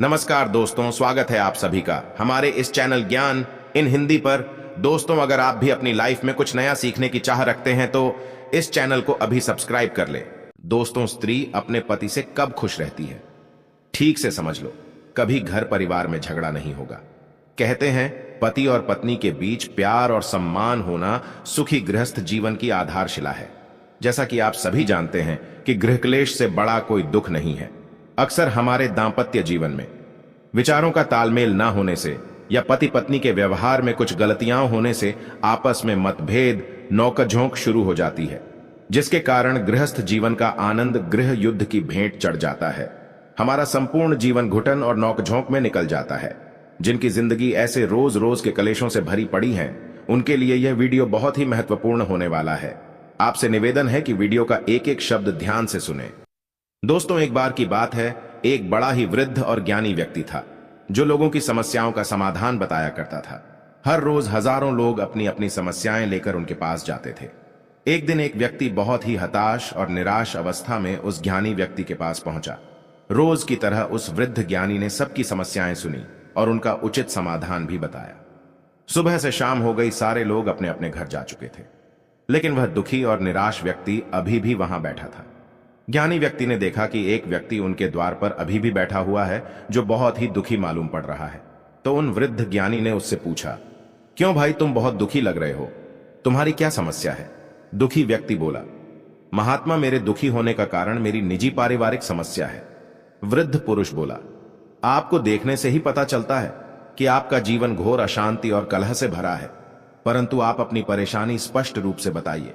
नमस्कार दोस्तों, स्वागत है आप सभी का हमारे इस चैनल ज्ञान इन हिंदी पर। दोस्तों, अगर आप भी अपनी लाइफ में कुछ नया सीखने की चाह रखते हैं तो इस चैनल को अभी सब्सक्राइब कर ले। दोस्तों, स्त्री अपने पति से कब खुश रहती है? ठीक से समझ लो, कभी घर परिवार में झगड़ा नहीं होगा। कहते हैं पति और पत्नी के बीच प्यार और सम्मान होना सुखी गृहस्थ जीवन की आधारशिला है। जैसा कि आप सभी जानते हैं कि गृह क्लेश से बड़ा कोई दुख नहीं है। अक्सर हमारे दांपत्य जीवन में विचारों का तालमेल ना होने से या पति पत्नी के व्यवहार में कुछ गलतियां होने से आपस में मतभेद, नोकझोंक शुरू हो जाती है, जिसके कारण गृहस्थ जीवन का आनंद गृह युद्ध की भेंट चढ़ जाता है। हमारा संपूर्ण जीवन घुटन और नोकझोंक में निकल जाता है। जिनकी जिंदगी ऐसे रोज रोज के कलेशों से भरी पड़ी है, उनके लिए यह वीडियो बहुत ही महत्वपूर्ण होने वाला है। आपसे निवेदन है कि वीडियो का एक एक शब्द ध्यान से सुने। दोस्तों, एक बार की बात है, एक बड़ा ही वृद्ध और ज्ञानी व्यक्ति था जो लोगों की समस्याओं का समाधान बताया करता था। हर रोज हजारों लोग अपनी अपनी समस्याएं लेकर उनके पास जाते थे। एक दिन एक व्यक्ति बहुत ही हताश और निराश अवस्था में उस ज्ञानी व्यक्ति के पास पहुंचा। रोज की तरह उस वृद्ध ज्ञानी ने सबकी समस्याएं सुनी और उनका उचित समाधान भी बताया। सुबह से शाम हो गई, सारे लोग अपने अपने घर जा चुके थे, लेकिन वह दुखी और निराश व्यक्ति अभी भी वहां बैठा था। ज्ञानी व्यक्ति ने देखा कि एक व्यक्ति उनके द्वार पर अभी भी बैठा हुआ है जो बहुत ही दुखी मालूम पड़ रहा है। तो उन वृद्ध ज्ञानी ने उससे पूछा, क्यों भाई, तुम बहुत दुखी लग रहे हो, तुम्हारी क्या समस्या है? दुखी व्यक्ति बोला, महात्मा, मेरे दुखी होने का कारण मेरी निजी पारिवारिक समस्या है। वृद्ध पुरुष बोला, आपको देखने से ही पता चलता है कि आपका जीवन घोर अशांति और कलह से भरा है, परंतु आप अपनी परेशानी स्पष्ट रूप से बताइए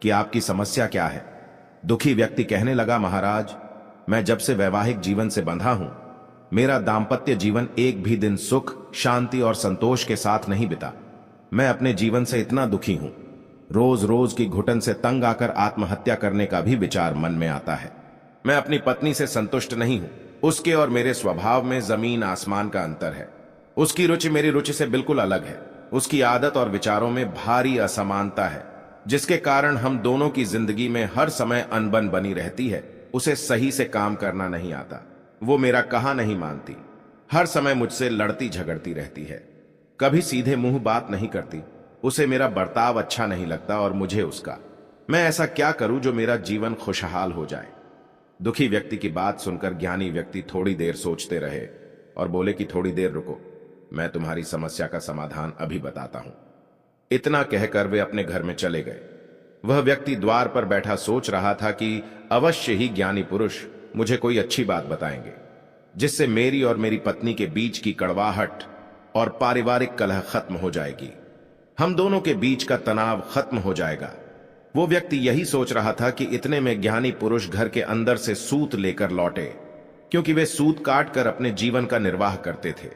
कि आपकी समस्या क्या है। दुखी व्यक्ति कहने लगा, महाराज, मैं जब से वैवाहिक जीवन से बंधा हूं, मेरा दांपत्य जीवन एक भी दिन सुख, शांति और संतोष के साथ नहीं बिता। मैं अपने जीवन से इतना दुखी हूं, रोज रोज की घुटन से तंग आकर आत्महत्या करने का भी विचार मन में आता है। मैं अपनी पत्नी से संतुष्ट नहीं हूं, उसके और मेरे स्वभाव में जमीन आसमान का अंतर है। उसकी रुचि मेरी रुचि से बिल्कुल अलग है। उसकी आदत और विचारों में भारी असमानता है, जिसके कारण हम दोनों की जिंदगी में हर समय अनबन बनी रहती है। उसे सही से काम करना नहीं आता, वो मेरा कहा नहीं मानती, हर समय मुझसे लड़ती झगड़ती रहती है, कभी सीधे मुंह बात नहीं करती। उसे मेरा बर्ताव अच्छा नहीं लगता और मुझे उसका। मैं ऐसा क्या करूं जो मेरा जीवन खुशहाल हो जाए? दुखी व्यक्ति की बात सुनकर ज्ञानी व्यक्ति थोड़ी देर सोचते रहे और बोले कि थोड़ी देर रुको, मैं तुम्हारी समस्या का समाधान अभी बताता हूं। इतना कहकर वे अपने घर में चले गए। वह व्यक्ति द्वार पर बैठा सोच रहा था कि अवश्य ही ज्ञानी पुरुष मुझे कोई अच्छी बात बताएंगे, जिससे मेरी और मेरी पत्नी के बीच की कड़वाहट और पारिवारिक कलह खत्म हो जाएगी, हम दोनों के बीच का तनाव खत्म हो जाएगा। वो व्यक्ति यही सोच रहा था कि इतने में ज्ञानी पुरुष घर के अंदर से सूत लेकर लौटे, क्योंकि वे सूत काट कर अपने जीवन का निर्वाह करते थे।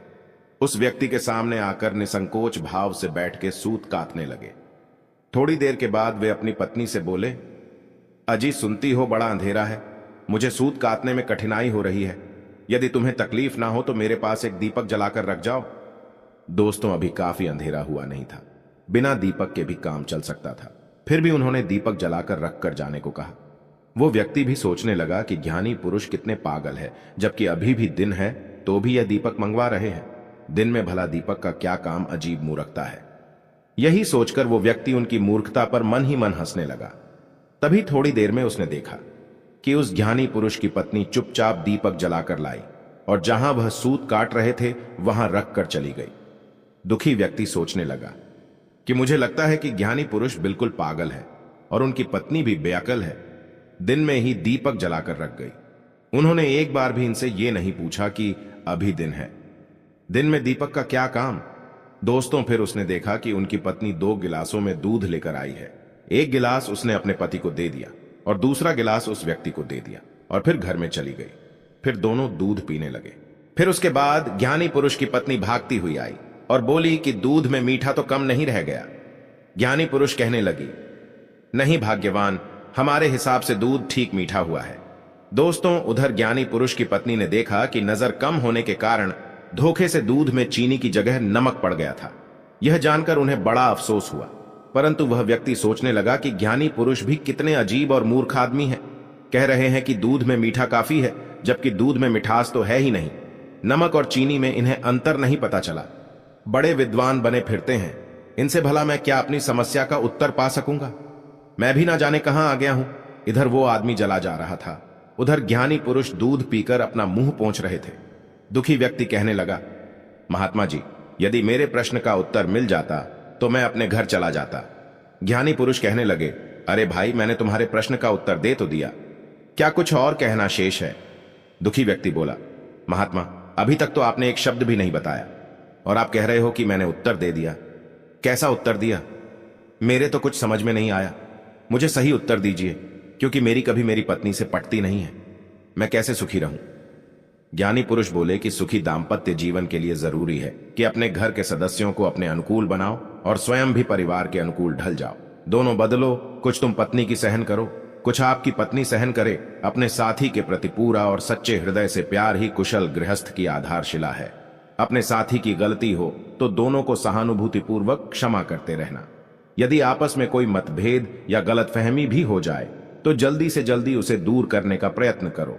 उस व्यक्ति के सामने आकर निसंकोच भाव से बैठ के सूत काटने लगे। थोड़ी देर के बाद वे अपनी पत्नी से बोले, अजी सुनती हो, बड़ा अंधेरा है, मुझे सूत काटने में कठिनाई हो रही है। यदि तुम्हें तकलीफ ना हो तो मेरे पास एक दीपक जलाकर रख जाओ। दोस्तों, अभी काफी अंधेरा हुआ नहीं था, बिना दीपक के भी काम चल सकता था। फिर भी उन्होंने दीपक जलाकर रख कर जाने को कहा। वो व्यक्ति भी सोचने लगा कि ज्ञानी पुरुष कितने पागल है, जबकि अभी भी दिन है तो भी यह दीपक मंगवा रहे हैं। दिन में भला दीपक का क्या काम, अजीब मूर्खता है। यही सोचकर वो व्यक्ति उनकी मूर्खता पर मन ही मन हंसने लगा। तभी थोड़ी देर में उसने देखा कि उस ज्ञानी पुरुष की पत्नी चुपचाप दीपक जलाकर लाई और जहां वह सूत काट रहे थे वहां रख कर चली गई। दुखी व्यक्ति सोचने लगा कि मुझे लगता है कि ज्ञानी पुरुष बिल्कुल पागल है और उनकी पत्नी भी बेअकल है। दिन में ही दीपक जलाकर रख गई। उन्होंने एक बार भी इनसे ये नहीं पूछा कि अभी दिन है, दिन में दीपक का क्या काम। दोस्तों, फिर उसने देखा कि उनकी पत्नी 2 गिलासों में दूध लेकर आई है। एक गिलास उसने अपने पति को दे दिया और दूसरा गिलास उस व्यक्ति को दे दिया और फिर घर में चली गई। फिर दोनों दूध पीने लगे। फिर उसके बाद ज्ञानी पुरुष की पत्नी भागती हुई आई और बोली कि दूध में मीठा तो कम नहीं रह गया। ज्ञानी पुरुष कहने लगी, नहीं भाग्यवान, हमारे हिसाब से दूध ठीक मीठा हुआ है। दोस्तों, उधर ज्ञानी पुरुष की पत्नी ने देखा कि नजर कम होने के कारण धोखे से दूध में चीनी की जगह नमक पड़ गया था। यह जानकर उन्हें बड़ा अफसोस हुआ, परंतु वह व्यक्ति सोचने लगा कि ज्ञानी पुरुष भी कितने अजीब और मूर्ख आदमी हैं। कह रहे हैं कि दूध में मीठा काफी है, जबकि दूध में मिठास तो है ही नहीं। नमक और चीनी में इन्हें अंतर नहीं पता चला। बड़े विद्वान बने फिरते हैं, इनसे भला मैं क्या अपनी समस्या का उत्तर पा सकूंगा? मैं भी ना जाने कहां आ गया हूं। इधर वो आदमी जला जा रहा था, उधर ज्ञानी पुरुष दूध पीकर अपना मुंह पोंछ रहे थे। दुखी व्यक्ति कहने लगा, महात्मा जी, यदि मेरे प्रश्न का उत्तर मिल जाता तो मैं अपने घर चला जाता। ज्ञानी पुरुष कहने लगे, अरे भाई, मैंने तुम्हारे प्रश्न का उत्तर दे तो दिया, क्या कुछ और कहना शेष है? दुखी व्यक्ति बोला, महात्मा, अभी तक तो आपने एक शब्द भी नहीं बताया और आप कह रहे हो कि मैंने उत्तर दे दिया। कैसा उत्तर दिया? मेरे तो कुछ समझ में नहीं आया। मुझे सही उत्तर दीजिए, क्योंकि मेरी कभी मेरी पत्नी से पटती नहीं है। मैं कैसे सुखी रहूं? ज्ञानी पुरुष बोले कि सुखी दाम्पत्य जीवन के लिए जरूरी है कि अपने घर के सदस्यों को अपने अनुकूल बनाओ और स्वयं भी परिवार के अनुकूल ढल जाओ। दोनों बदलो, कुछ तुम पत्नी की सहन करो, कुछ आपकी पत्नी सहन करे। अपने साथी के प्रति पूरा और सच्चे हृदय से प्यार ही कुशल गृहस्थ की आधारशिला है। अपने साथी की गलती हो तो दोनों को सहानुभूतिपूर्वक क्षमा करते रहना। यदि आपस में कोई मतभेद या गलतफहमी भी हो जाए तो जल्दी से जल्दी उसे दूर करने का प्रयत्न करो।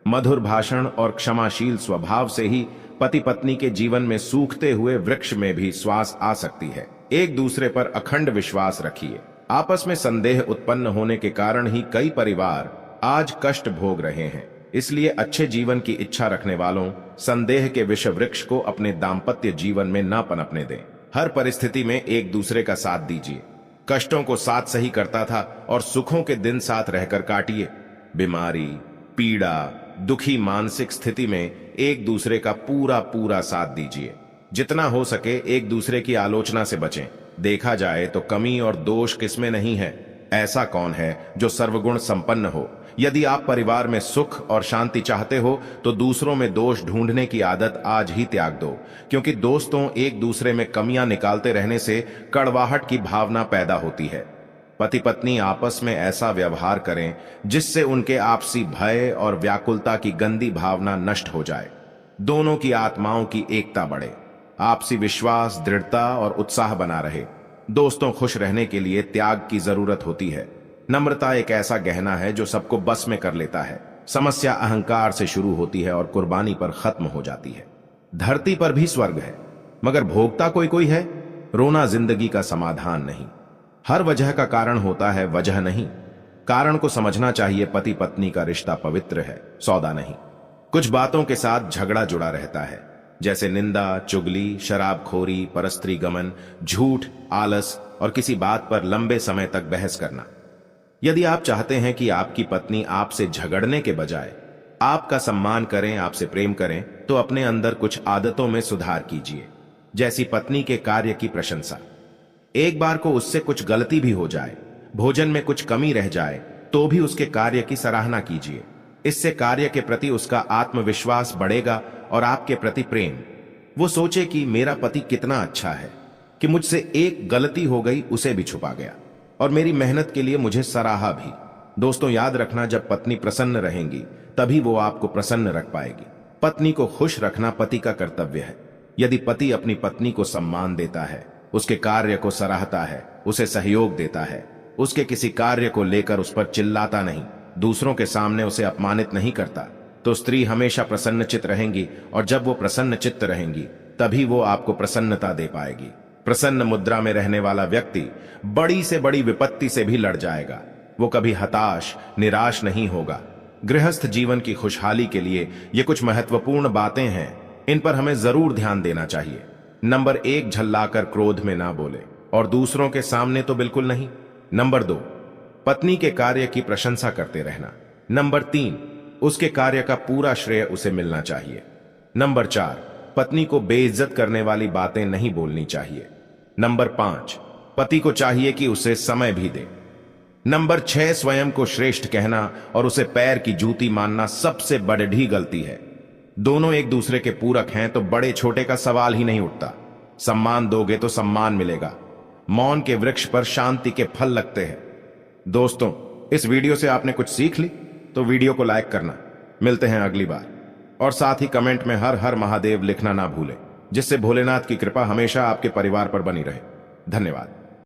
मधुर भाषण और क्षमाशील स्वभाव से ही पति पत्नी के जीवन में सूखते हुए वृक्ष में भी श्वास आ सकती है। एक दूसरे पर अखंड विश्वास रखिए। आपस में संदेह उत्पन्न होने के कारण ही कई परिवार आज कष्ट भोग रहे हैं। इसलिए अच्छे जीवन की इच्छा रखने वालों संदेह के विष वृक्ष को अपने दाम्पत्य जीवन में न पनपने दें। हर परिस्थिति में एक दूसरे का साथ दीजिए। कष्टों को साथ सही करता था और सुखों के दिन साथ रहकर काटिए। बीमारी, पीड़ा, दुखी मानसिक स्थिति में एक दूसरे का पूरा पूरा साथ दीजिए। जितना हो सके एक दूसरे की आलोचना से बचें। देखा जाए तो कमी और दोष किसमें नहीं है। ऐसा कौन है जो सर्वगुण संपन्न हो? यदि आप परिवार में सुख और शांति चाहते हो तो दूसरों में दोष ढूंढने की आदत आज ही त्याग दो, क्योंकि दोस्तों एक दूसरे में कमियां निकालते रहने से कड़वाहट की भावना पैदा होती है। पति पत्नी आपस में ऐसा व्यवहार करें जिससे उनके आपसी भय और व्याकुलता की गंदी भावना नष्ट हो जाए। दोनों की आत्माओं की एकता बढ़े, आपसी विश्वास, दृढ़ता और उत्साह बना रहे। दोस्तों, खुश रहने के लिए त्याग की जरूरत होती है। नम्रता एक ऐसा गहना है जो सबको बस में कर लेता है। समस्या अहंकार से शुरू होती है और कुर्बानी पर खत्म हो जाती है। धरती पर भी स्वर्ग है, मगर भोगता कोई कोई है। रोना जिंदगी का समाधान नहीं। हर वजह का कारण होता है, वजह नहीं। कारण को समझना चाहिए। पति पत्नी का रिश्ता पवित्र है, सौदा नहीं। कुछ बातों के साथ झगड़ा जुड़ा रहता है, जैसे निंदा, चुगली, शराबखोरी, परस्त्री गमन, झूठ, आलस और किसी बात पर लंबे समय तक बहस करना। यदि आप चाहते हैं कि आपकी पत्नी आपसे झगड़ने के बजाय आपका सम्मान करें, आपसे प्रेम करें, तो अपने अंदर कुछ आदतों में सुधार कीजिए। जैसी पत्नी के कार्य की प्रशंसा। एक बार को उससे कुछ गलती भी हो जाए, भोजन में कुछ कमी रह जाए, तो भी उसके कार्य की सराहना कीजिए। इससे कार्य के प्रति उसका आत्मविश्वास बढ़ेगा और आपके प्रति प्रेम। वो सोचे कि मेरा पति कितना अच्छा है कि मुझसे एक गलती हो गई, उसे भी छुपा गया और मेरी मेहनत के लिए मुझे सराहा भी। दोस्तों, याद रखना, जब पत्नी प्रसन्न रहेंगी तभी वो आपको प्रसन्न रख पाएगी। पत्नी को खुश रखना पति का कर्तव्य है। यदि पति अपनी पत्नी को सम्मान देता है, उसके कार्य को सराहता है, उसे सहयोग देता है, उसके किसी कार्य को लेकर उस पर चिल्लाता नहीं, दूसरों के सामने उसे अपमानित नहीं करता, तो स्त्री हमेशा प्रसन्नचित्त रहेंगी। और जब वो प्रसन्नचित्त रहेंगी तभी वो आपको प्रसन्नता दे पाएगी। प्रसन्न मुद्रा में रहने वाला व्यक्ति बड़ी से बड़ी विपत्ति से भी लड़ जाएगा। वो कभी हताश, निराश नहीं होगा। गृहस्थ जीवन की खुशहाली के लिए ये कुछ महत्वपूर्ण बातें हैं, इन पर हमें जरूर ध्यान देना चाहिए। नंबर 1, झल्लाकर क्रोध में ना बोले और दूसरों के सामने तो बिल्कुल नहीं। नंबर 2, पत्नी के कार्य की प्रशंसा करते रहना। नंबर 3, उसके कार्य का पूरा श्रेय उसे मिलना चाहिए। नंबर 4, पत्नी को बेइज्जत करने वाली बातें नहीं बोलनी चाहिए। नंबर 5, पति को चाहिए कि उसे समय भी दे। नंबर 6, स्वयं को श्रेष्ठ कहना और उसे पैर की जूती मानना सबसे बड़ी गलती है। दोनों एक दूसरे के पूरक हैं तो बड़े छोटे का सवाल ही नहीं उठता। सम्मान दोगे तो सम्मान मिलेगा। मौन के वृक्ष पर शांति के फल लगते हैं। दोस्तों, इस वीडियो से आपने कुछ सीख ली तो वीडियो को लाइक करना। मिलते हैं अगली बार। और साथ ही कमेंट में हर हर महादेव लिखना ना भूलें, जिससे भोलेनाथ की कृपा हमेशा आपके परिवार पर बनी रहे। धन्यवाद।